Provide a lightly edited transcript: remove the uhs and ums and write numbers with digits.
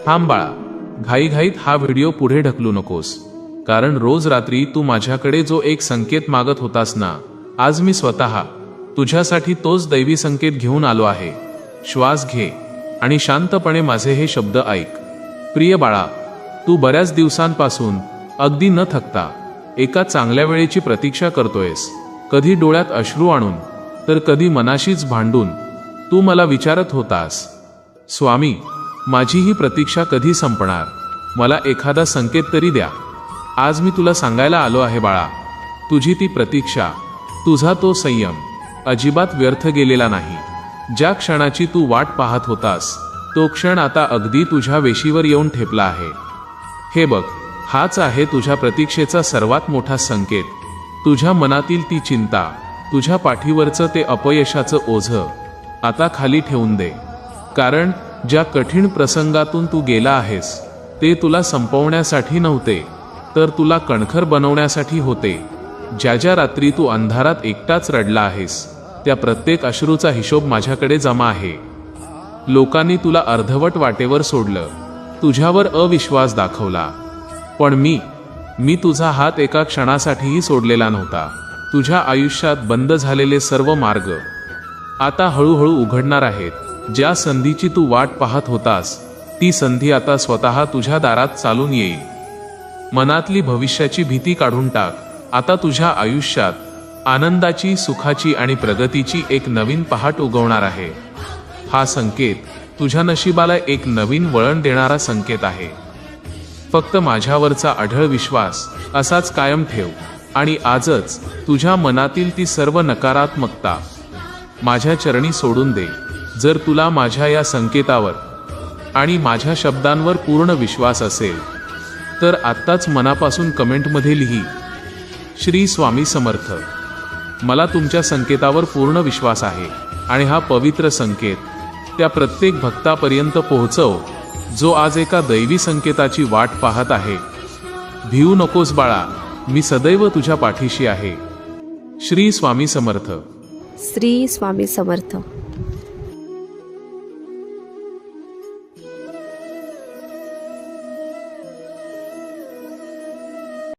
थांब बाळा, घाईघाईत हा व्हिडिओ पुढे ढकलू नकोस, कारण रोज रात्री तू माझ्याकडे जो एक संकेत मागत होतास ना, आज मी स्वतः तुझ्यासाठी तोच दैवी संकेत घेऊन आलो आहे. श्वास घे आणि शांतपणे माझे हे शब्द ऐक. प्रिय बाळा, तू बऱ्याच दिवसांपासून अगदी न थकता एका चांगल्या वेळेची प्रतीक्षा करतोयस. कधी डोळ्यात अश्रू आणून, तर कधी मनाशीच भांडून तू मला विचारत होतास, स्वामी, माझी ही प्रतीक्षा कधी संपणार? मला एखादा संकेत तरी द्या. आज मी तुला सांगायला आलो आहे बाळा, तुझी ती प्रतीक्षा, तुझा तो संयम अजिबात व्यर्थ गेलेला नाही. ज्या क्षणाची तू वाट पाहत होतास, तो क्षण आता अगदी तुझ्या वेशीवर येऊन ठेपला आहे. हे बघ, हाच आहे तुझ्या प्रतीक्षेचा सर्वात मोठा संकेत. तुझ्या मनातील ती चिंता, तुझ्या पाठीवरचं ते अपयशाचं ओझं आता खाली ठेवून दे. कारण ज्या कठीण प्रसंगातून तू गेला आहेस, ते तुला संपवण्यासाठी नव्हते, तर तुला कणखर बनवण्यासाठी होते. ज्या ज्या रात्री तू अंधारात एकटाच रडला आहेस, त्या प्रत्येक अश्रूचा हिशोब माझ्याकडे जमा आहे. लोकांनी तुला अर्धवट वाटेवर सोडलं, तुझ्यावर अविश्वास दाखवला, पण मी तुझा हात एका क्षणासाठीही सोडलेला नव्हता. तुझ्या आयुष्यात बंद झालेले सर्व मार्ग आता हळूहळू उघडणार आहेत. ज्या संधीची तू वाट पाहत होतास, ती संधी आता स्वतः तुझ्या दारात चालून येईल. मनातली भविष्याची भीती काढून टाक. आता तुझ्या आयुष्यात आनंदाची, सुखाची आणि प्रगतीची एक नवीन पहाट उगवणार आहे. हा संकेत तुझ्या नशिबाला एक नवीन वळण देणारा संकेत आहे. फक्त माझ्यावरचा अढळ विश्वास असाच कायम ठेव आणि आजच तुझ्या मनातील ती सर्व नकारात्मकता माझ्या चरणी सोडून दे. जर तुला माझ्या या संकेतावर आणि माझ्या शब्दांवर पूर्ण विश्वास असेल, तर आत्ताच मनापासून कमेंटमध्ये लिही, श्री स्वामी समर्थ. मला तुमच्या संकेतावर पूर्ण विश्वास आहे आणि हा पवित्र संकेत त्या प्रत्येक भक्तापर्यंत पोहोचव, जो आज एका दैवी संकेताची वाट पाहत आहे. भिवू नकोस बाळा, मी सदैव तुझ्या पाठीशी आहे. श्री स्वामी समर्थ. श्री स्वामी समर्थ.